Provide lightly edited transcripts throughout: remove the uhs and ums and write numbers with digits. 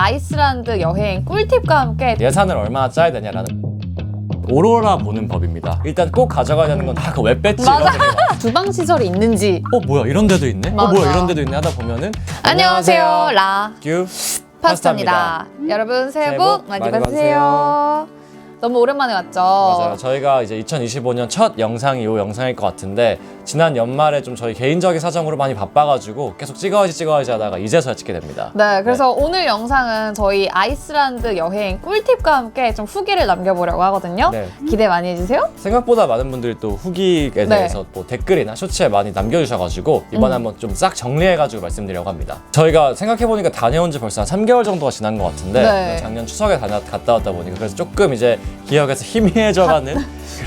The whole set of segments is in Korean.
아이슬란드 여행 꿀팁과 함께 예산을 얼마나 짜야 되냐라는 오로라 보는 법입니다. 일단 꼭 가져가야 되는 건 다 그 왜 뺐지 이런 되게 많아. 주방 시설이 있는지. 뭐야 이런 데도 있네? 맞아. 뭐야 이런 데도 있네 하다 보면은 안녕하세요, 라 큐 파스타입니다. 여러분 새해 복 많이 받으세요. 너무 오랜만에 왔죠. 맞아요. 저희가 이제 2025년 첫 영상이 이 영상일 것 같은데 지난 연말에 좀 저희 개인적인 사정으로 많이 바빠가지고 계속 찍어야지 하다가 이제서야 찍게 됩니다. 네, 그래서 오늘 영상은 저희 아이슬란드 여행 꿀팁과 함께 좀 후기를 남겨보려고 하거든요. 네. 기대 많이 해주세요. 생각보다 많은 분들이 또 후기에 대해서 뭐 댓글이나 쇼츠에 많이 남겨주셔가지고 이번에 한번 좀 싹 정리해가지고 말씀드리려고 합니다. 저희가 생각해보니까 다녀온 지 벌써 한 3개월 정도가 지난 것 같은데 네. 작년 추석에 갔다 왔다 보니까 그래서 조금 이제 기억에서 희미해져가는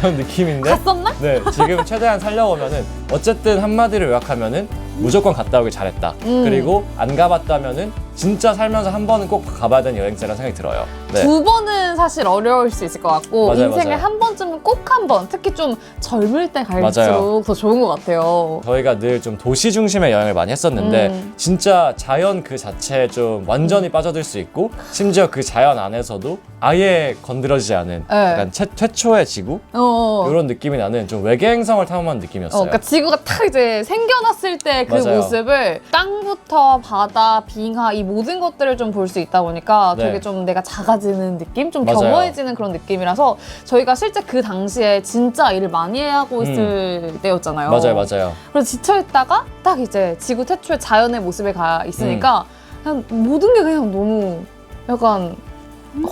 그런 느낌인데 갔었나? 네, 지금 최대한 살려보면은 어쨌든 한마디로 요약하면은 무조건 갔다 오길 잘했다. 그리고 안 가봤다면은 진짜 살면서 한 번은 꼭 가봐야 되는 여행지라는 생각이 들어요. 네. 두 번은 사실 어려울 수 있을 것 같고 맞아요, 인생에 맞아요. 한 번쯤은 꼭 한 번, 특히 좀 젊을 때 갈수록 맞아요. 더 좋은 것 같아요. 저희가 늘 좀 도시 중심의 여행을 많이 했었는데 진짜 자연 그 자체에 좀 완전히 빠져들 수 있고 심지어 그 자연 안에서도 아예 건드려지지 않은 네. 약간 최초의 지구? 이런 느낌이 나는 좀 외계 행성을 탐험한 느낌이었어요. 그러니까 지구가 딱 이제 생겨났을 때 그 맞아요. 모습을 땅부터 바다, 빙하 이 모든 것들을 좀 볼 수 있다 보니까 네. 되게 좀 내가 작아지는 느낌? 좀 맞아요. 겸허해지는 그런 느낌이라서 저희가 실제 그 당시에 진짜 일을 많이 하고 있을 때였잖아요. 맞아요. 그래서 지쳐있다가 딱 이제 지구 최초의 자연의 모습에 가 있으니까 그냥 모든 게 그냥 너무 약간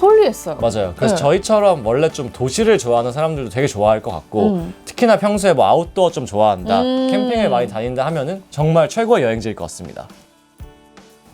홀리했어요. 맞아요. 그래서 네. 저희처럼 원래 좀 도시를 좋아하는 사람들도 되게 좋아할 것 같고 특히나 평소에 뭐 아웃도어 좀 좋아한다, 캠핑을 많이 다닌다 하면은 정말 최고의 여행지일 것 같습니다.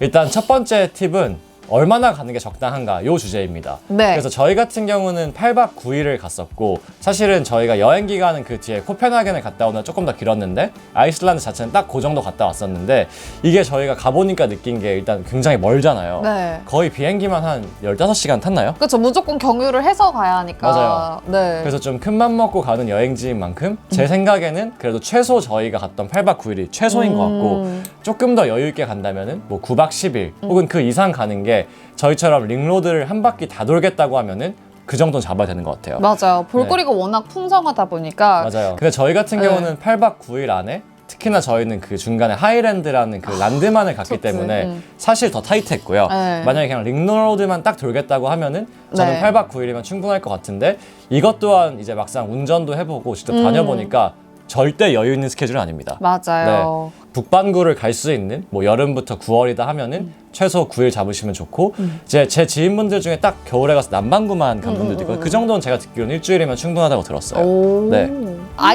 일단 첫 번째 팁은 얼마나 가는 게 적당한가 요 주제입니다. 네. 그래서 저희 같은 경우는 8박 9일을 갔었고 사실은 저희가 여행 기간은 그 뒤에 코펜하겐을 갔다 오는 조금 더 길었는데 아이슬란드 자체는 딱 그 정도 갔다 왔었는데 이게 저희가 가보니까 느낀 게 일단 굉장히 멀잖아요. 네. 거의 비행기만 한 15시간 탔나요? 그렇죠. 무조건 경유를 해서 가야 하니까. 맞아요. 네. 그래서 좀 큰 맘 먹고 가는 여행지인 만큼 제 생각에는 그래도 최소 저희가 갔던 8박 9일이 최소인 것 같고 조금 더 여유 있게 간다면은 뭐 9박 10일 혹은 그 이상 가는 게 저희처럼 링로드를 한 바퀴 다 돌겠다고 하면은 그 정도는 잡아야 되는 것 같아요. 맞아요. 볼거리가 워낙 풍성하다 보니까. 맞아요. 근데 저희 같은 네. 경우는 8박 9일 안에 특히나 저희는 그 중간에 하이랜드라는 그 란드만을 갔기 좋지. 때문에 사실 더 타이트했고요. 네. 만약에 그냥 링로드만 딱 돌겠다고 하면은 저는 네. 8박 9일이면 충분할 것 같은데 이것 또한 이제 막상 운전도 해보고 직접 다녀보니까 절대 여유 있는 스케줄은 아닙니다. 맞아요. 북반구를 갈 수 있는 뭐 여름부터 9월이다 하면은 최소 9일 잡으시면 좋고 이제 제 지인분들 중에 딱 겨울에 가서 남반구만 간 분들도 있고 그 정도는 제가 듣기로는 일주일이면 충분하다고 들었어요. 오. 네.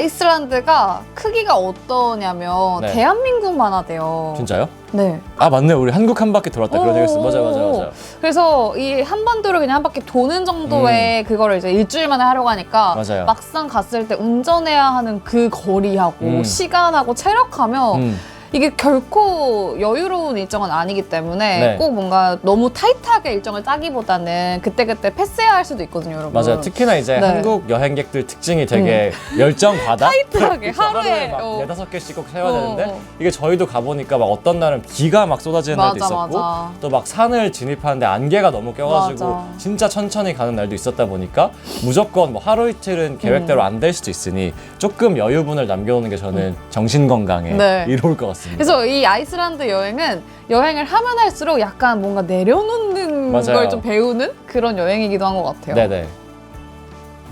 아이슬란드가 크기가 어떠냐면 네. 대한민국만 하대요. 진짜요? 네. 아 맞네, 우리 한국 한 바퀴 돌았다 그런 얘기 했어. 맞아요. 그래서 이 한반도를 그냥 한 바퀴 도는 정도의 그거를 이제 일주일 만에 하려고 하니까 맞아요. 막상 갔을 때 운전해야 하는 그 거리하고 시간하고 체력하면 이게 결코 여유로운 일정은 아니기 때문에 네. 꼭 뭔가 너무 타이트하게 일정을 짜기보다는 그때그때 패스해야 할 수도 있거든요, 여러분. 맞아요. 특히나 이제 네. 한국 여행객들 특징이 되게 열정 과다. 타이트하게 그쵸? 하루에 막 어. 4-5개씩 꼭 세워야 어, 되는데 어. 이게 저희도 가보니까 막 어떤 날은 비가 막 쏟아지는 날도 맞아, 있었고 맞아. 또 막 산을 진입하는데 안개가 너무 껴가지고 맞아. 진짜 천천히 가는 날도 있었다 보니까 무조건 뭐 하루 이틀은 계획대로 안 될 수도 있으니 조금 여유분을 남겨놓는 게 저는 정신 건강에 네. 이로울 것 같습니다. 그래서 이 아이슬란드 여행은 여행을 하면 할수록 약간 뭔가 내려놓는 맞아요. 걸 좀 배우는 그런 여행이기도 한 것 같아요. 네네.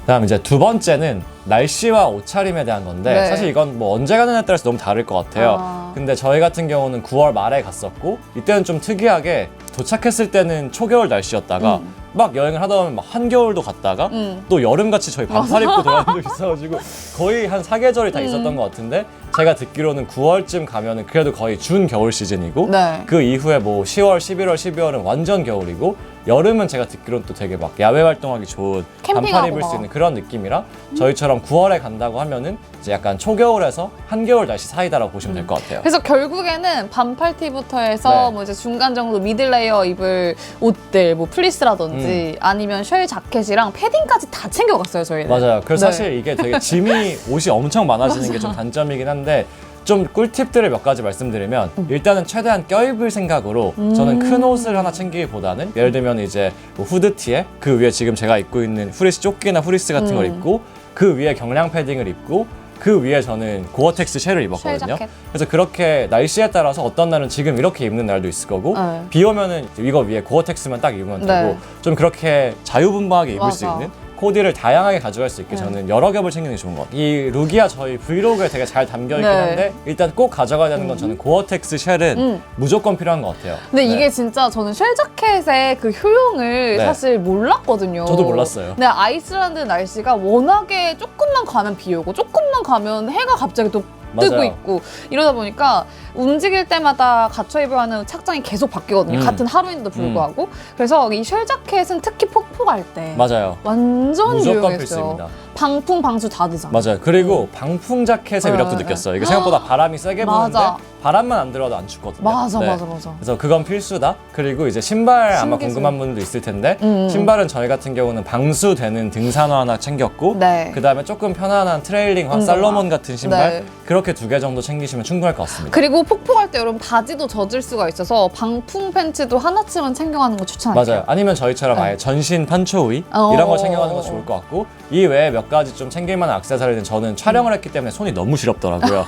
그다음 이제 두 번째는 날씨와 옷차림에 대한 건데 네. 사실 이건 뭐 언제 가느냐에 따라서 너무 다를 것 같아요. 아. 근데 저희 같은 경우는 9월 말에 갔었고 이때는 좀 특이하게 도착했을 때는 초겨울 날씨였다가 막 여행을 하다 보면 막 한겨울도 갔다가 또 여름같이 저희 반팔 입고 돌아간 적이 있어가지고 거의 한 4계절이 다 있었던 것 같은데 제가 듣기로는 9월쯤 가면은 그래도 거의 준 겨울 시즌이고 네. 그 이후에 뭐 10월, 11월, 12월은 완전 겨울이고 여름은 제가 듣기로는 또 되게 막 야외 활동하기 좋은 캠핑하고 반팔 입을 수 막. 있는 그런 느낌이라 저희처럼 9월에 간다고 하면은 이제 약간 초겨울에서 한겨울 날씨 사이다라고 보시면 될 것 같아요. 그래서 결국에는 반팔 티부터 해서 네. 뭐 이제 중간 정도 미들 레이어 입을 옷들, 뭐 플리스라든지 아니면 쉘 자켓이랑 패딩까지 다 챙겨갔어요, 저희는. 맞아요. 그래서 네. 사실 이게 되게 짐이 옷이 엄청 많아지는 게 좀 단점이긴 한데 좀 꿀팁들을 몇 가지 말씀드리면 일단은 최대한 껴입을 생각으로 저는 큰 옷을 하나 챙기기보다는 예를 들면 이제 뭐 후드티에 그 위에 지금 제가 입고 있는 후리스 조끼나 후리스 같은 걸 입고 그 위에 경량 패딩을 입고 그 위에 저는 고어텍스 쉘을 입었거든요. 쉘 자켓. 그래서 그렇게 날씨에 따라서 어떤 날은 지금 이렇게 입는 날도 있을 거고 네. 비 오면은 이거 위에 고어텍스만 딱 입으면 네. 되고 좀 그렇게 자유분방하게 입을 수 맞아. 있는 코디를 다양하게 가져갈 수 있게 저는 여러 겹을 챙기는 게 좋은 것 같아요. 이 룩이야 저희 브이로그에 되게 잘 담겨있긴 네. 한데 일단 꼭 가져가야 되는 건 저는 고어텍스 쉘은 무조건 필요한 것 같아요. 근데 네. 이게 진짜 저는 쉘 자켓의 그 효용을 네. 사실 몰랐거든요. 저도 몰랐어요. 근데 아이슬란드 날씨가 워낙에 조금만 가면 비 오고 조금만 가면 해가 갑자기 또 뜨고 맞아요. 있고 이러다 보니까 움직일 때마다 갖춰 입어야 하는 착장이 계속 바뀌거든요. 같은 하루인데도 불구하고. 그래서 이 쉘 자켓은 특히 폭포갈 때 맞아요. 완전 무조건 유용했어요. 필수입니다. 방풍 방수 다 되잖아. 맞아요. 그리고 방풍 자켓의 매력도 네. 느꼈어요. 이게 생각보다 바람이 세게 부는데 맞아. 바람만 안 들어도 안 춥거든요. 맞아, 네. 맞아. 그래서 그건 필수다. 그리고 이제 신발 아마 신기술. 궁금한 분들도 있을 텐데 신발은 저희 같은 경우는 방수되는 등산화 하나 챙겼고 네. 그 다음에 조금 편안한 트레일링 운동화. 살로몬 같은 신발 네. 그렇게 2개 정도 챙기시면 충분할 것 같습니다. 그리고 폭포갈 때 여러분 바지도 젖을 수가 있어서 방풍 팬츠도 하나쯤은 챙겨가는 거 추천할게요. 맞아요. 아니면 저희처럼 네. 아예 전신 판초의 이런 거 챙겨가는 거 좋을 것 같고 이 외에 몇 가지 좀 챙길 만한 액세서리는 저는 촬영을 했기 때문에 손이 너무 시렵더라고요.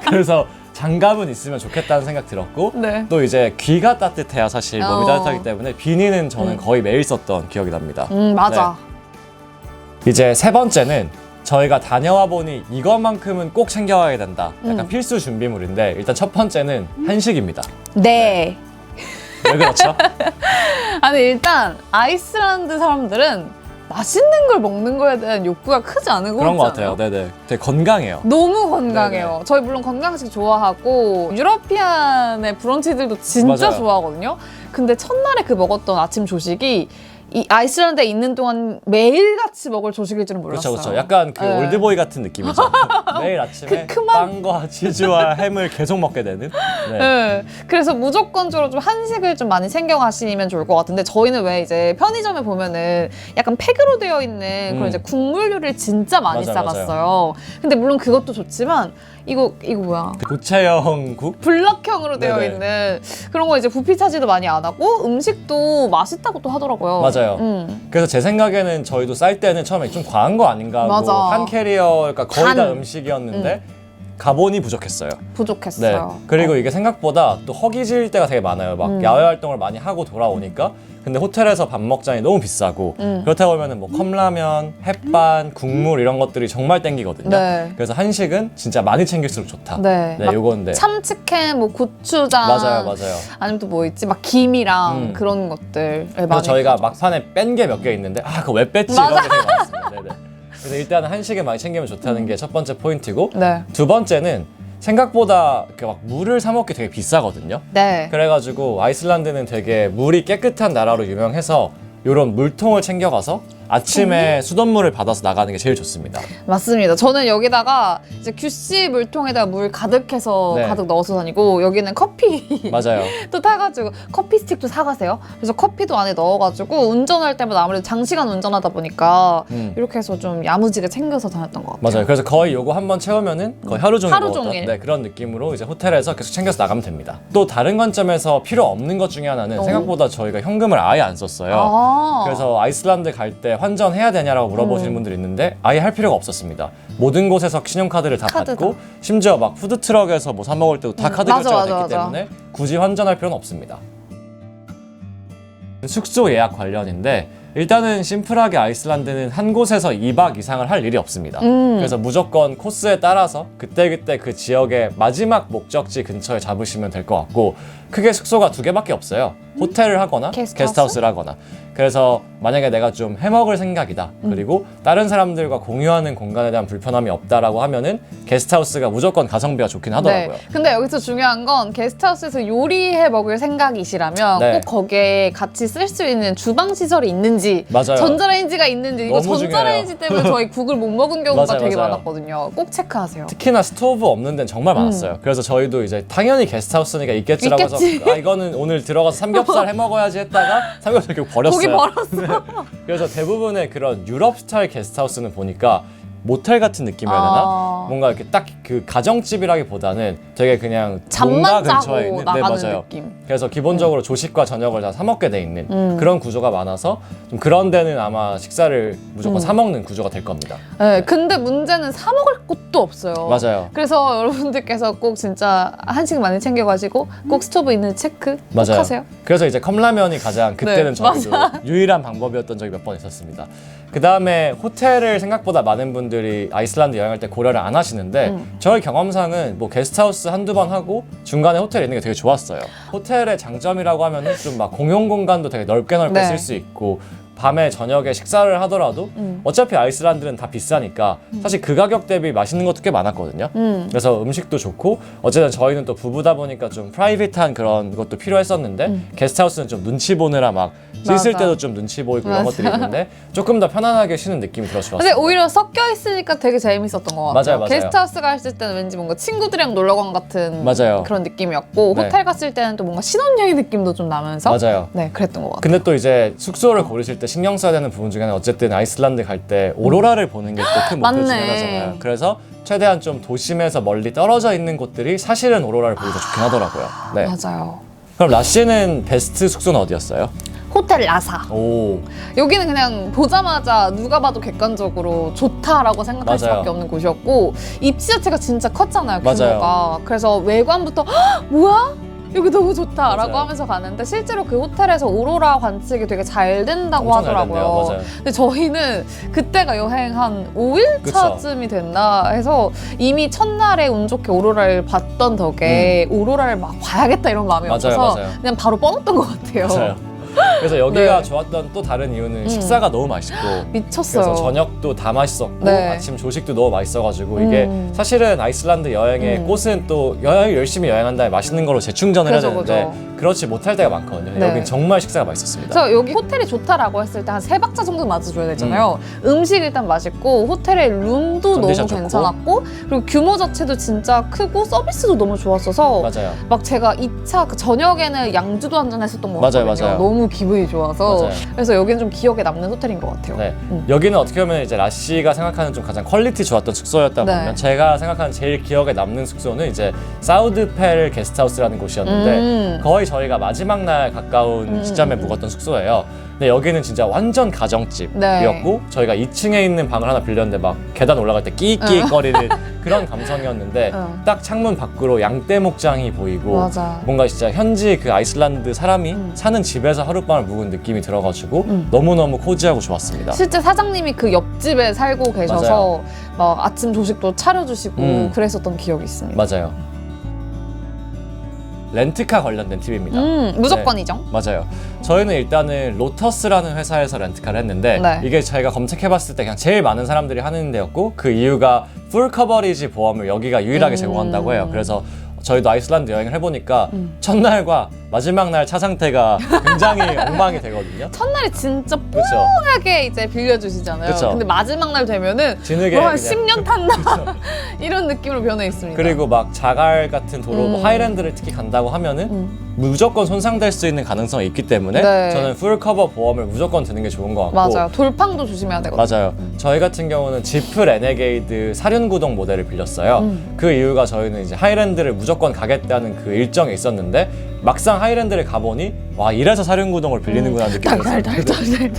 그래서 장갑은 있으면 좋겠다는 생각 들었고 네. 또 이제 귀가 따뜻해야 사실 몸이 어. 따뜻하기 때문에 비니는 저는 거의 매일 썼던 기억이 납니다. 맞아. 이제 세 번째는 저희가 다녀와 보니 이것만큼은 꼭 챙겨와야 된다. 약간 필수 준비물인데 일단 첫 번째는 한식입니다. 네. 왜 그렇죠? 아니 일단 아이슬란드 사람들은 맛있는 걸 먹는 거에 대한 욕구가 크지 않은 것 그런 것 같지 않아요? 같아요. 네네. 되게 건강해요. 너무 건강해요. 네네. 저희 물론 건강식 좋아하고 유러피안의 브런치들도 진짜 맞아요. 좋아하거든요. 근데 첫날에 그 먹었던 아침 조식이 이 아이슬란드에 있는 동안 매일같이 먹을 조식일 줄은 몰랐어요. 그렇죠, 그렇죠. 약간 그 네. 올드보이 같은 느낌이죠. 매일 아침에 크크만? 빵과 치즈와 햄을 계속 먹게 되는. 네. 네. 그래서 무조건적으로 좀 한식을 좀 많이 챙겨가시면 좋을 것 같은데 저희는 왜 이제 편의점에 보면은 약간 팩으로 되어 있는 그런 이제 국물 요리를 진짜 많이 맞아요, 싸갔어요. 근데 물론 그것도 좋지만 이거 뭐야? 고체형 국? 블럭형으로 되어 네네. 있는 그런 거 이제 부피 차지도 많이 안 하고 음식도 맛있다고 또 하더라고요. 맞아요. 그래서 제 생각에는 저희도 쌀 때는 처음에 좀 과한 거 아닌가 하고 맞아. 한 캐리어, 그러니까 거의 다 반. 음식이었는데 가본이 부족했어요. 네. 부족했어요. 그리고 이게 생각보다 또 허기질 때가 되게 많아요. 막 야외 활동을 많이 하고 돌아오니까. 근데 호텔에서 밥 먹자니 너무 비싸고 그렇다 보면은 뭐 컵라면, 햇반, 국물 이런 것들이 정말 땡기거든요. 네. 그래서 한식은 진짜 많이 챙길수록 좋다. 네. 막 요건데. 참치캔, 뭐 고추장, 맞아요. 아니면 또 뭐 있지? 막 김이랑 그런 것들. 그래서 저희가 막판에 뺀 게 몇 개 있는데 그거 왜 뺐지? 이런 게 되게 많았습니다. 네네. 그래서 일단은 한식을 많이 챙기면 좋다는 게 첫 번째 포인트고 네. 두 번째는 생각보다 이렇게 막 물을 사 먹기 되게 비싸거든요. 네. 그래가지고 아이슬란드는 되게 물이 깨끗한 나라로 유명해서 이런 물통을 챙겨가서 아침에 수돗물을 받아서 나가는 게 제일 좋습니다. 맞습니다. 저는 여기다가 이제 규씨 물통에다가 물 가득해서 네. 가득 넣어서 다니고 여기는 커피 맞아요. 또 타가지고 커피 스틱도 사가세요. 그래서 커피도 안에 넣어가지고 운전할 때마다 아무래도 장시간 운전하다 보니까 이렇게 해서 좀 야무지게 챙겨서 다녔던 것 같아요. 맞아요. 그래서 거의 요거 한번 채우면은 거의 하루 종일 하루 먹었던 종일. 네, 그런 느낌으로 이제 호텔에서 계속 챙겨서 나가면 됩니다. 또 다른 관점에서 필요 없는 것 중에 하나는 생각보다 저희가 현금을 아예 안 썼어요. 아. 그래서 아이슬란드 갈 때 환전해야 되냐라고 물어보시는 분들이 있는데 아예 할 필요가 없었습니다. 모든 곳에서 신용카드를 다 카드다. 받고 심지어 막 푸드트럭에서 뭐 사 먹을 때도 다 카드 맞아, 결제가 맞아, 됐기 맞아. 때문에 굳이 환전할 필요는 없습니다. 숙소 예약 관련인데 일단은 심플하게 아이슬란드는 한 곳에서 2박 이상을 할 일이 없습니다. 그래서 무조건 코스에 따라서 그때그때 그 지역의 마지막 목적지 근처에 잡으시면 될 것 같고 크게 숙소가 2개밖에 없어요. 호텔을 하거나 게스트하우스? 게스트하우스를 하거나. 그래서 만약에 내가 좀 해먹을 생각이다. 그리고 다른 사람들과 공유하는 공간에 대한 불편함이 없다라고 하면은 게스트하우스가 무조건 가성비가 좋긴 하더라고요. 네. 근데 여기서 중요한 건 게스트하우스에서 요리해 먹을 생각이시라면 네. 꼭 거기에 같이 쓸 수 있는 주방 시설이 있는지 맞아요. 전자레인지가 있는지 이거 너무 전자레인지 중요해요. 때문에 저희 국을 못 먹은 경우가 맞아요, 되게 맞아요. 많았거든요. 꼭 체크하세요. 특히나 스토브 없는 데는 정말 많았어요. 그래서 저희도 이제 당연히 게스트하우스니까 있겠지라고 해서 있겠지. 이거는 오늘 들어가서 삼겹살 해 먹어야지 했다가 삼겹살 결국 버렸어요. 고기 벌었어. 그래서 대부분의 그런 유럽 스타일 게스트하우스는 보니까 모텔 같은 느낌이어야 되나? 뭔가 이렇게 딱 그 가정집이라기보다는 되게 그냥 잠만 본가 근처에 자고 있는 나가는 맞아요. 느낌. 그래서 기본적으로 조식과 저녁을 다 사 먹게 돼 있는 그런 구조가 많아서 좀 그런 데는 아마 식사를 무조건 사 먹는 구조가 될 겁니다. 네, 근데 문제는 사 먹을 곳도 없어요. 맞아요. 그래서 여러분들께서 꼭 진짜 한식 많이 챙겨가시고 꼭 스토브 있는 체크 꼭 맞아요. 하세요. 그래서 이제 컵라면이 가장 그때는 네, 저희도 유일한 방법이었던 적이 몇 번 있었습니다. 그 다음에 호텔을 생각보다 많은 분들이 아이슬란드 여행할 때 고려를 안 하시는데 저희 경험상은 뭐 게스트하우스 한두 번 하고 중간에 호텔에 있는 게 되게 좋았어요. 호텔의 장점이라고 하면은 좀 막 공용 공간도 되게 넓게 네. 쓸 수 있고 밤에 저녁에 식사를 하더라도 어차피 아이슬란드는 다 비싸니까 사실 그 가격 대비 맛있는 것도 꽤 많았거든요. 그래서 음식도 좋고 어쨌든 저희는 또 부부다 보니까 좀 프라이빗한 그런 것도 필요했었는데 게스트하우스는 좀 눈치 보느라 막 씻을 맞아. 때도 좀 눈치 보이고 이런 맞아. 것들이 있는데 조금 더 편안하게 쉬는 느낌이 들어서 근데 좋았어요. 오히려 섞여 있으니까 되게 재밌었던 것 같아요. 맞아요. 게스트하우스 갔을 때는 왠지 뭔가 친구들이랑 놀러 간 같은 맞아요. 그런 느낌이었고 네. 호텔 갔을 때는 또 뭔가 신혼여행 느낌도 좀 나면서 맞아요. 네, 그랬던 것 같아요. 근데 또 이제 숙소를 고르실 때 신경 써야 되는 부분 중에는 어쨌든 아이슬란드 갈 때 오로라를 보는 게 또 큰 목표 중에 맞네. 하나잖아요. 그래서 최대한 좀 도심에서 멀리 떨어져 있는 곳들이 사실은 오로라를 보기 더 좋긴 하더라고요. 네. 맞아요. 그럼 라씨는 베스트 숙소는 어디였어요? 호텔 라사. 오, 여기는 그냥 보자마자 누가 봐도 객관적으로 좋다라고 생각할 맞아요. 수밖에 없는 곳이었고 입지 자체가 진짜 컸잖아요, 규모가. 맞아요. 그래서 외관부터 "헉, 뭐야? 여기 너무 좋다라고 맞아요. 하면서 가는데 실제로 그 호텔에서 오로라 관측이 되게 잘 된다고 엄청 잘 하더라고요. 됐네요. 맞아요. 근데 저희는 그때가 여행 한 5일 그쵸. 차쯤이 됐나 해서 이미 첫날에 운 좋게 오로라를 봤던 덕에 오로라를 막 봐야겠다 이런 마음이 맞아요, 없어서 맞아요. 그냥 바로 뻗었던 것 같아요. 맞아요. 그래서 여기가 네. 좋았던 또 다른 이유는 식사가 너무 맛있고 미쳤어요. 그래서 저녁도 다 맛있었고 네. 아침 조식도 너무 맛있어가지고 이게 사실은 아이슬란드 여행의 꽃은 또 열심히 여행한 다음에 맛있는 거로 재충전을 해야 그죠, 되는데 그죠. 그렇지 못할 때가 많거든요. 네. 여긴 정말 식사가 맛있었습니다. 그래서 여기 호텔이 좋다라고 했을 때 한 3박자 정도 맞아줘야 되잖아요. 음식 일단 맛있고 호텔의 룸도 너무 컨디션 좋고. 괜찮았고 그리고 규모 자체도 진짜 크고 서비스도 너무 좋았어서 맞아요. 막 제가 2차 그 저녁에는 양주도 한잔 했었던 것 맞아요, 같거든요. 맞아요. 너무 기분이 좋아서 맞아요. 그래서 여기는 좀 기억에 남는 호텔인 것 같아요. 네. 여기는 어떻게 보면 이제 라씨가 생각하는 좀 가장 퀄리티 좋았던 숙소였다 네. 보면 제가 생각하는 제일 기억에 남는 숙소는 이제 사우드펠 게스트하우스라는 곳이었는데 거의 저희가 마지막 날 가까운 시점에 묵었던 숙소예요. 근데 여기는 진짜 완전 가정집이었고 네. 저희가 2층에 있는 방을 하나 빌렸는데 막 계단 올라갈 때 끼익끼익거리는 그런 감성이었는데 딱 창문 밖으로 양떼 목장이 보이고 맞아. 뭔가 진짜 현지 그 아이슬란드 사람이 사는 집에서 하룻밤을 묵은 느낌이 들어가지고 너무너무 코지하고 좋았습니다. 실제 사장님이 그 옆집에 살고 계셔서 막 아침 조식도 차려주시고 그랬었던 기억이 있습니다. 맞아요. 렌트카 관련된 팁입니다. 무조건이죠. 네, 맞아요. 저희는 일단은 로터스라는 회사에서 렌트카를 했는데 네. 이게 저희가 검색해봤을 때 그냥 제일 많은 사람들이 하는 데였고 그 이유가 풀 커버리지 보험을 여기가 유일하게 제공한다고 해요. 그래서 저희도 아이슬란드 여행을 해보니까 첫날과 마지막 날 차 상태가 굉장히 엉망이 되거든요. 첫날이 진짜 그렇죠. 뽕하게 이제 빌려주시잖아요. 그쵸. 근데 마지막 날 되면은 진흙에 뭐 한 그냥 10년 탔나 이런 느낌으로 변해 있습니다. 그리고 막 자갈 같은 도로, 뭐 하이랜드를 특히 간다고 하면은 무조건 손상될 수 있는 가능성이 있기 때문에 네. 저는 풀 커버 보험을 무조건 드는 게 좋은 것 같고 맞아요. 돌팡도 조심해야 되거든요. 맞아요. 저희 같은 경우는 지프 레네게이드 사륜구동 모델을 빌렸어요. 그 이유가 저희는 이제 하이랜드를 무조건 가겠다는 그 일정이 있었는데 막상 하이랜드를 가보니 와 이래서 사륜구동을 빌리는구나 느낌이 들었어요.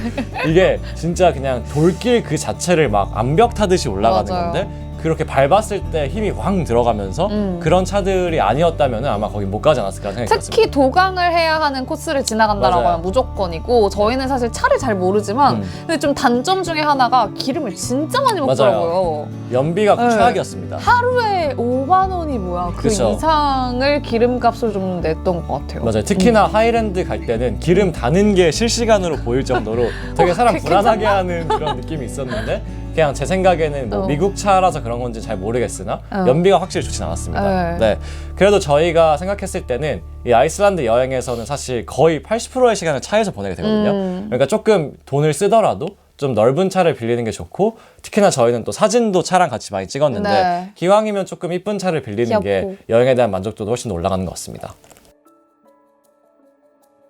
이게 진짜 그냥 돌길 그 자체를 막 암벽 타듯이 올라가는 맞아요. 건데 그렇게 밟았을 때 힘이 확 들어가면서 그런 차들이 아니었다면 아마 거기 못 가지 않았을까 생각이 들었습니다. 특히 도강을 해야 하는 코스를 지나간다라고 맞아요. 하면 무조건이고 저희는 사실 차를 잘 모르지만 근데 좀 단점 중에 하나가 기름을 진짜 많이 먹더라고요. 연비가 네. 최악이었습니다. 하루에 5만 원이 뭐야. 그 그쵸. 이상을 기름값을 좀 냈던 것 같아요. 맞아요. 특히나 하이랜드 갈 때는 기름 다는 게 실시간으로 보일 정도로 되게 사람 불안하게 하는 그런 느낌이 있었는데 그냥 제 생각에는 뭐 미국 차라서 그런 건지 잘 모르겠으나 연비가 확실히 좋진 않았습니다. 네. 그래도 저희가 생각했을 때는 이 아이슬란드 여행에서는 사실 거의 80%의 시간을 차에서 보내게 되거든요. 그러니까 조금 돈을 쓰더라도 좀 넓은 차를 빌리는 게 좋고 특히나 저희는 또 사진도 차랑 같이 많이 찍었는데 네. 기왕이면 조금 이쁜 차를 빌리는 게 귀엽고. 여행에 대한 만족도도 훨씬 올라가는 것 같습니다.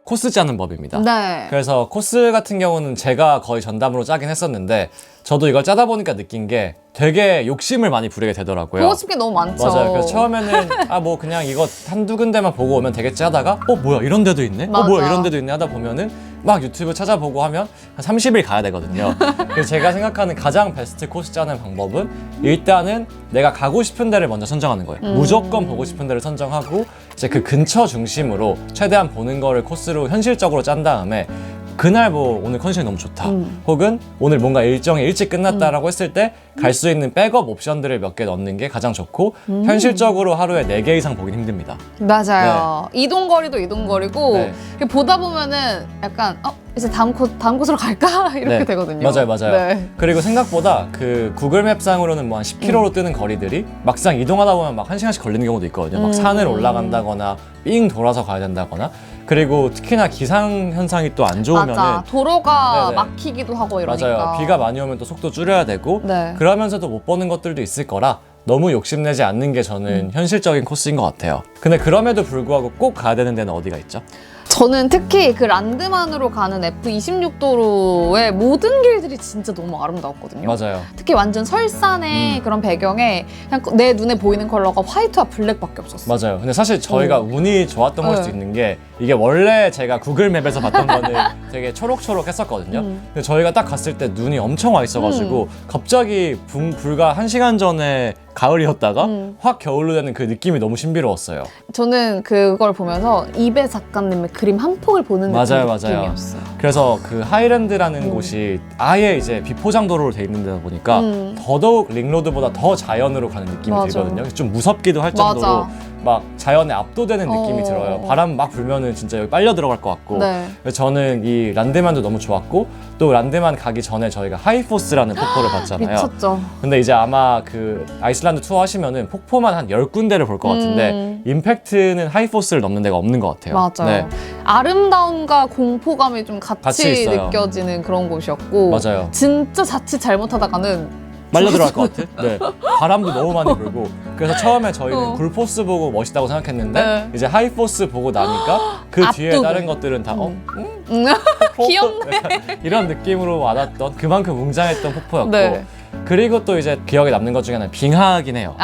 코스 짜는 법입니다. 네. 그래서 코스 같은 경우는 제가 거의 전담으로 짜긴 했었는데 저도 이걸 짜다 보니까 느낀 게 되게 욕심을 많이 부리게 되더라고요. 보고 싶은 게 너무 많죠. 맞아요. 그래서 처음에는 뭐 그냥 이거 한두 군데만 보고 오면 되겠지 하다가 뭐야 이런 데도 있네? 맞아. 뭐야 이런 데도 있네 하다 보면은 막 유튜브 찾아보고 하면 한 30일 가야 되거든요. 그래서 제가 생각하는 가장 베스트 코스 짜는 방법은 일단은 내가 가고 싶은 데를 먼저 선정하는 거예요. 무조건 보고 싶은 데를 선정하고 이제 그 근처 중심으로 최대한 보는 거를 코스로 현실적으로 짠 다음에 그날 뭐 오늘 컨디션이 너무 좋다 혹은 오늘 뭔가 일정이 일찍 끝났다라고 했을 때 갈 수 있는 백업 옵션들을 몇 개 넣는 게 가장 좋고 현실적으로 하루에 4개 이상 보긴 힘듭니다. 맞아요. 이동거리도 이동거리고 네. 보다 보면은 약간 이제 다음 곳으로 갈까? 이렇게 네. 되거든요. 맞아요. 네. 그리고 생각보다 그 구글맵상으로는 뭐 한 10km로 뜨는 거리들이 막상 이동하다 보면 막 1시간씩 걸리는 경우도 있거든요. 막 산을 올라간다거나 삥 돌아서 가야 된다거나 그리고 특히나 기상 현상이 또 안 좋으면은 맞아. 도로가 네네. 막히기도 하고 이러니까. 맞아요. 비가 많이 오면 또 속도 줄여야 되고 네. 그러면서도 못 보는 것들도 있을 거라 너무 욕심내지 않는 게 저는 현실적인 코스인 것 같아요. 근데 그럼에도 불구하고 꼭 가야 되는 데는 어디가 있죠? 저는 특히 그 란드만으로 가는 F26도로의 모든 길들이 진짜 너무 아름다웠거든요. 맞아요. 특히 완전 설산의 그런 배경에 그냥 내 눈에 보이는 컬러가 화이트와 블랙밖에 없었어요. 맞아요. 근데 사실 저희가 운이 좋았던 걸 수도 네. 있는 게 이게 원래 제가 구글맵에서 봤던 거는 되게 초록초록 했었거든요. 근데 저희가 딱 갔을 때 눈이 엄청 와 있어가지고 갑자기 불과 1시간 전에 가을이었다가 확 겨울로 되는 그 느낌이 너무 신비로웠어요. 저는 그걸 보면서 이배 작가님의 그림 한 폭을 보는 맞아요. 느낌이었어요. 그래서 그 하이랜드라는 곳이 아예 이제 비포장도로로 돼 있는 데다 보니까 더더욱 링로드보다 더 자연으로 가는 느낌이 맞아. 들거든요. 좀 무섭기도 할 정도로 맞아. 막 자연에 압도되는 느낌이 들어요. 바람 막 불면은 진짜 여기 빨려 들어갈 것 같고. 네. 그래서 저는 이 란드만도 너무 좋았고 또 란드만 가기 전에 저희가 하이포스라는 폭포를 봤잖아요. 미쳤죠. 근데 이제 아마 그 아이슬란드 투어 하시면은 폭포만 한 10군데를 볼 것 같은데 임팩트는 하이포스를 넘는 데가 없는 것 같아요. 맞아요. 네. 아름다움과 공포감이 좀 같이 같이 있어요. 느껴지는 그런 곳이었고 맞아요. 진짜 자칫 잘못하다가는 빨려 들어갈 것 같아. 네. 바람도 너무 많이 불고. 그래서 처음에 저희는 굴포스 보고 멋있다고 생각했는데 네. 이제 하이포스 보고 나니까 그 뒤에 압도돼. 다른 것들은 다 귀엽네. 이런 느낌으로 와닿던 그만큼 웅장했던 폭포였고 네. 그리고 또 이제 기억에 남는 것 중에 하나는 빙하긴 해요.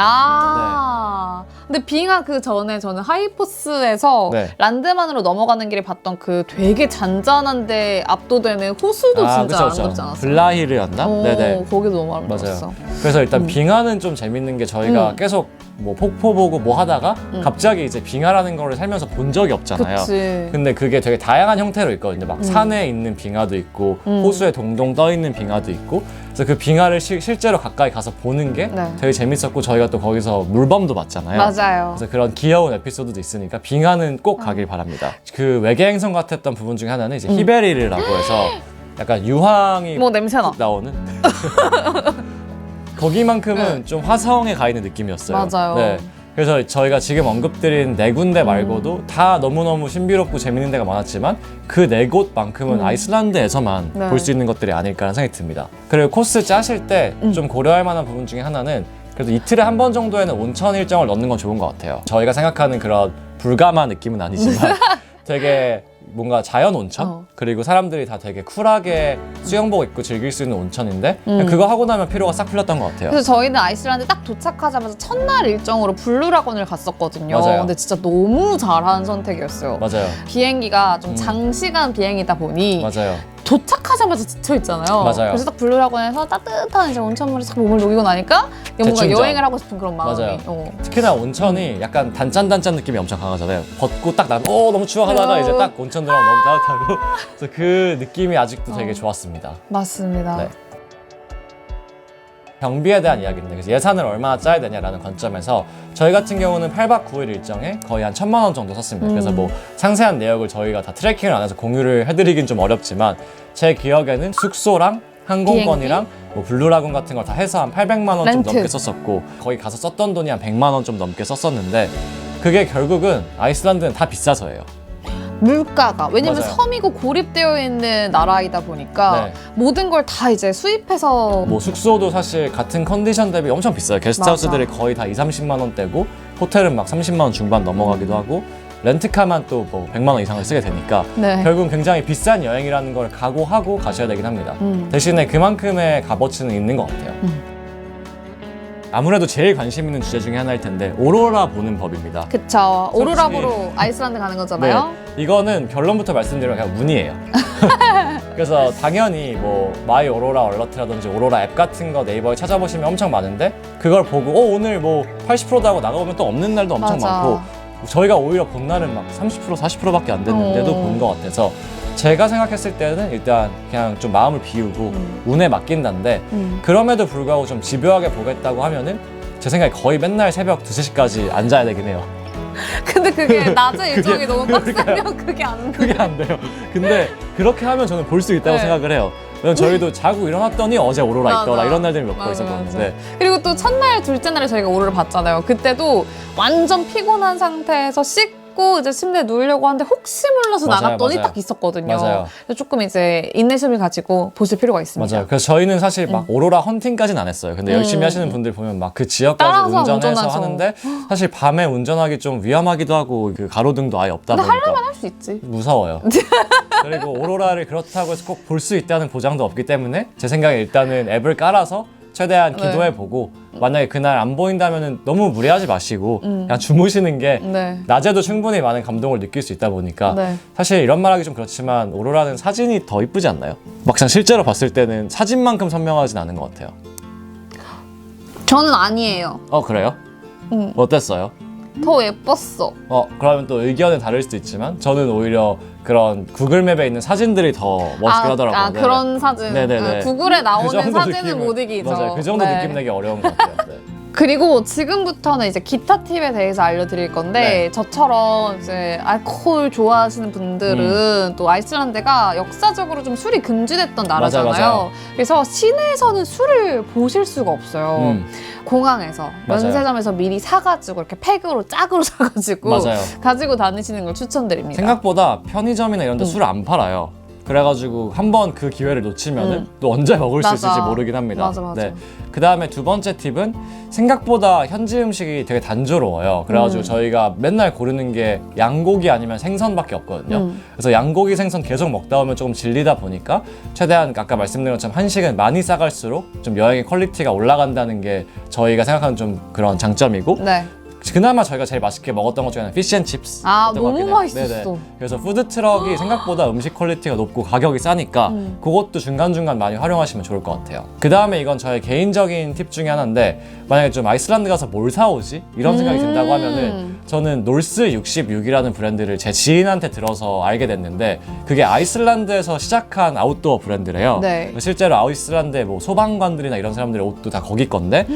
근데 빙하 그 전에 저는 하이포스에서 네. 란드만으로 넘어가는 길에 봤던 그 되게 잔잔한데 압도되는 호수도 진짜 그쵸. 아름답지 않았어요? 블라히르였나? 네네. 거기도 너무 아름다웠어. 맞아요. 그래서 일단 빙하는 좀 재밌는 게 저희가 계속 뭐 폭포 보고 뭐 하다가 갑자기 이제 빙하라는 거를 살면서 본 적이 없잖아요. 그치. 근데 그게 되게 다양한 형태로 있거든요. 막 산에 있는 빙하도 있고 호수에 동동 떠 있는 빙하도 있고. 그래서 그 빙하를 실제로 가까이 가서 보는 게 네. 되게 재밌었고 저희가 또 거기서 물범도 봤잖아요. 맞아요. 그래서 그런 귀여운 에피소드도 있으니까 빙하는 꼭 가길 바랍니다. 그 외계 행성 같았던 부분 중에 하나는 이제 히베리르라고 해서 약간 유황이 뭐 냄새나. 나오는 거기만큼은 좀 화성에 가 있는 느낌이었어요. 맞아요. 네. 그래서 저희가 지금 언급드린 4군데 말고도 다 너무너무 신비롭고 재밌는 데가 많았지만 그 4곳만큼은 아이슬란드에서만 네. 볼 수 있는 것들이 아닐까라는 생각이 듭니다. 그리고 코스 짜실 때 좀 고려할 만한 부분 중에 하나는 그래도 이틀에 한 번 정도에는 온천 일정을 넣는 건 좋은 것 같아요. 저희가 생각하는 그런 불가마 느낌은 아니지만 되게 뭔가 자연 온천? 그리고 사람들이 다 되게 쿨하게 수영복 입고 즐길 수 있는 온천인데 그거 하고 나면 피로가 싹 풀렸던 것 같아요. 그래서 저희는 아이슬란드 딱 도착하자마자 첫날 일정으로 블루라곤을 갔었거든요. 맞아요. 근데 진짜 너무 잘한 선택이었어요. 맞아요. 비행기가 좀 장시간 비행이다 보니 맞아요. 도착하자마자 지쳐있잖아요. 맞아요. 그래서 딱 블루라곤에서 따뜻한 이제 온천물에 싹 몸을 녹이고 나니까 뭔가 재충전. 여행을 하고 싶은 그런 마음이. 맞아요. 특히나 온천이 약간 단짠단짠 느낌이 엄청 강하잖아요. 벗고 딱 나면 너무 추워 하다가 이제 딱 온천 들어가면 너무 따뜻하고 그래서 그 느낌이 아직도 되게 좋았습니다. 맞습니다. 네. 경비에 대한 이야기인데 그래서 예산을 얼마나 짜야 되냐라는 관점에서 저희 같은 경우는 8박 9일 일정에 거의 한 1,000만 원 정도 썼습니다. 그래서 뭐 상세한 내역을 저희가 다 트래킹을 안 해서 공유를 해드리긴 좀 어렵지만 제 기억에는 숙소랑 항공권이랑 뭐 블루라군 같은 걸 다 해서 한 800만 원 좀 렌트. 넘게 썼었고 거기 가서 썼던 돈이 한 100만 원 좀 넘게 썼었는데 그게 결국은 아이슬란드는 다 비싸서예요. 물가가 왜냐면 맞아요. 섬이고 고립되어 있는 나라이다 보니까 네. 모든 걸 다 이제 수입해서 뭐 숙소도 사실 같은 컨디션 대비 엄청 비싸요. 게스트하우스들이 거의 다 20, 30만 원대고 호텔은 막 30만 원 중반 넘어가기도 하고 렌트카만 또 뭐 100만 원 이상을 쓰게 되니까 네. 결국은 굉장히 비싼 여행이라는 걸 각오하고 가셔야 되긴 합니다. 대신에 그만큼의 값어치는 있는 것 같아요. 아무래도 제일 관심 있는 주제 중에 하나일 텐데 오로라 보는 법입니다. 그쵸. 오로라 보러 아이슬란드 가는 거잖아요. 네, 이거는 결론부터 말씀드리면 그냥 운이에요. 그래서 당연히 뭐 마이 오로라 얼러트라든지 오로라 앱 같은 거 네이버에 찾아보시면 엄청 많은데 그걸 보고 오늘 뭐 80%다 하고 나가보면 또 없는 날도 엄청 맞아. 많고 저희가 오히려 본 날은 막 30% 40%밖에 안 됐는데도 본 것 같아서 제가 생각했을 때는 일단 그냥 좀 마음을 비우고 운에 맡긴다는데 그럼에도 불구하고 좀 집요하게 보겠다고 하면은 제 생각에 거의 맨날 새벽 2, 3시까지 앉아야 되긴 해요. 근데 그게 낮에 일정이 너무 빡세면 그게 안 돼. 그게 안 돼요. 근데 그렇게 하면 저는 볼 수 있다고 네. 생각을 해요. 왜냐면 저희도 자고 일어났더니 어제 오로라 맞아. 있더라 이런 날들이 몇 번 맞아, 있었거든요. 그리고 또 첫날, 둘째 날에 저희가 오로라 봤잖아요. 그때도 완전 피곤한 상태에서 씻고 이제 침대에 누우려고 하는데 혹시 몰라서 맞아요, 나갔더니 맞아요. 딱 있었거든요. 맞아요. 그래서 조금 이제 인내심을 가지고 보실 필요가 있습니다. 맞아요. 그래서 저희는 사실 막 오로라 헌팅까지는 안 했어요. 근데 열심히 하시는 분들 보면 막 그 지역까지 따라서 운전해서 운전하죠. 하는데 사실 밤에 운전하기 좀 위험하기도 하고 그 가로등도 아예 없다 근데 보니까 하려면 할 수 있지. 무서워요. 그리고 오로라를 그렇다고 해서 꼭 볼 수 있다는 보장도 없기 때문에 제 생각에 일단은 앱을 깔아서 최대한 네. 기도해보고 만약에 그날 안 보인다면 너무 무리하지 마시고 그냥 주무시는 게 네. 낮에도 충분히 많은 감동을 느낄 수 있다 보니까 네. 사실 이런 말하기 좀 그렇지만 오로라는 사진이 더 이쁘지 않나요? 막상 실제로 봤을 때는 사진만큼 선명하진 않은 것 같아요. 저는 아니에요. 그래요? 음. 어땠어요? 더 예뻤어. 그러면 또 의견은 다를 수도 있지만 저는 오히려 그런 구글맵에 있는 사진들이 더 멋있게 하더라고요. 네. 그런 사진. 네네네. 구글에 나오는 그 정도 사진은 느낌을- 못 이기죠. 맞아요. 그 정도 네. 느낌 내기 어려운 것 같아요. 네. 그리고 지금부터는 이제 기타 팁에 대해서 알려드릴 건데 네. 저처럼 이제 알코올 좋아하시는 분들은 또 아이슬란드가 역사적으로 좀 술이 금지됐던 나라잖아요. 맞아요. 그래서 시내에서는 술을 보실 수가 없어요. 공항에서 맞아요. 면세점에서 미리 사가지고 이렇게 팩으로 짝으로 사가지고 맞아요. 가지고 다니시는 걸 추천드립니다. 생각보다 편의점이나 이런 데 술 안 팔아요. 그래가지고 한번 그 기회를 놓치면은 또 언제 먹을 수 맞아. 있을지 모르긴 합니다. 맞아. 그 다음에 두 번째 팁은 생각보다 현지 음식이 되게 단조로워요. 그래가지고 저희가 맨날 고르는 게 양고기 아니면 생선밖에 없거든요. 그래서 양고기 생선 계속 먹다 보면 조금 질리다 보니까 최대한 아까 말씀드린 것처럼 한식은 많이 싸갈수록 좀 여행의 퀄리티가 올라간다는 게 저희가 생각하는 좀 그런 장점이고 네. 그나마 저희가 제일 맛있게 먹었던 것 중에 하나는 피쉬앤칩스. 너무 맛있었어. 네네. 그래서 푸드트럭이 생각보다 음식 퀄리티가 높고 가격이 싸니까 그것도 중간중간 많이 활용하시면 좋을 것 같아요. 그 다음에 이건 저의 개인적인 팁 중에 하나인데 만약에 좀 아이슬란드 가서 뭘 사오지? 이런 생각이 든다고 하면은 저는 놀스 66이라는 브랜드를 제 지인한테 들어서 알게 됐는데 그게 아이슬란드에서 시작한 아웃도어 브랜드래요. 네. 실제로 아이슬란드의 뭐 소방관들이나 이런 사람들의 옷도 다 거기 건데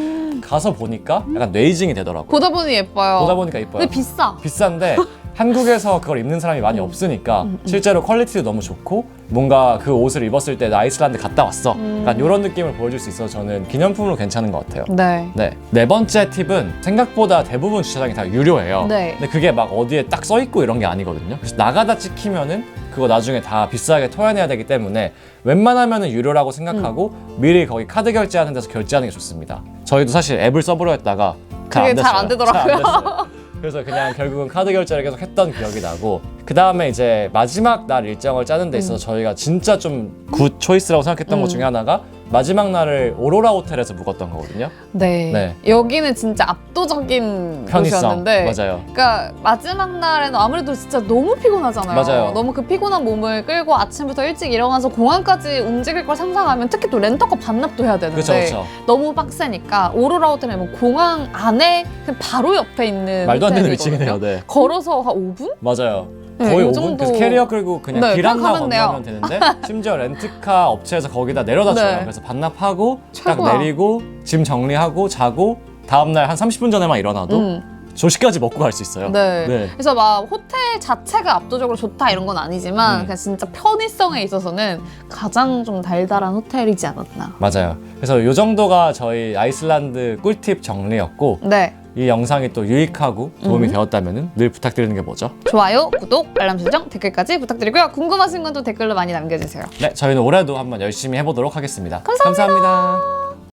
가서 보니까 약간 뇌이징이 되더라고요. 보다 보니 예뻐요. 보다 보니까 이뻐요. 근데 비싸. 비싼데 한국에서 그걸 입는 사람이 많이 없으니까 실제로 퀄리티도 너무 좋고 뭔가 그 옷을 입었을 때 나 아이슬란드 갔다 왔어. 약간 이런 느낌을 보여줄 수 있어서 저는 기념품으로 괜찮은 것 같아요. 네. 네 번째 팁은 생각보다 대부분 주차장이 다 유료예요. 네. 근데 그게 막 어디에 딱 써있고 이런 게 아니거든요. 그래서 나가다 찍히면은 그거 나중에 다 비싸게 토해내야 되기 때문에 웬만하면은 유료라고 생각하고 미리 거기 카드 결제하는 데서 결제하는 게 좋습니다. 저희도 사실 앱을 써보려 했다가 그게 잘 안 되더라고요. 잘안 됐어요. 그래서 그냥 결국은 카드 결제를 계속 했던 기억이 나고 그 다음에 이제 마지막 날 일정을 짜는 데 있어서 저희가 진짜 좀 굿 초이스라고 생각했던 것 중에 하나가 마지막 날을 오로라 호텔에서 묵었던 거거든요. 네. 네. 여기는 진짜 압도적인 편의성. 곳이었는데 맞아요. 그러니까 마지막 날에는 아무래도 진짜 너무 피곤하잖아요. 맞아요. 너무 그 피곤한 몸을 끌고 아침부터 일찍 일어나서 공항까지 움직일 걸 상상하면 특히 또 렌터카 반납도 해야 되는데 그쵸. 너무 빡세니까 오로라 호텔은 뭐 공항 안에 그냥 바로 옆에 있는 말도 안 되는 호텔이거든요. 위치이네요. 네. 걸어서 한 5분? 맞아요. 네, 거의 이 5분 정도. 그래서 캐리어 끌고 그냥 네, 길 그냥 하나 가면 돼요. 건너면 되는데 심지어 렌트카 업체에서 거기다 내려다 줘요. 네. 그래서 반납하고 딱 최고야. 내리고 짐 정리하고 자고 다음날 한 30분 전에만 일어나도 조식까지 먹고 갈 수 있어요. 네. 그래서 막 호텔 자체가 압도적으로 좋다 이런 건 아니지만 그냥 진짜 편의성에 있어서는 가장 좀 달달한 호텔이지 않았나. 맞아요. 그래서 이 정도가 저희 아이슬란드 꿀팁 정리였고 네. 이 영상이 또 유익하고 도움이 되었다면 늘 부탁드리는 게 뭐죠? 좋아요, 구독, 알람 설정, 댓글까지 부탁드리고요. 궁금하신 건 또 댓글로 많이 남겨주세요. 네, 저희는 올해도 한번 열심히 해보도록 하겠습니다. 감사합니다. 감사합니다.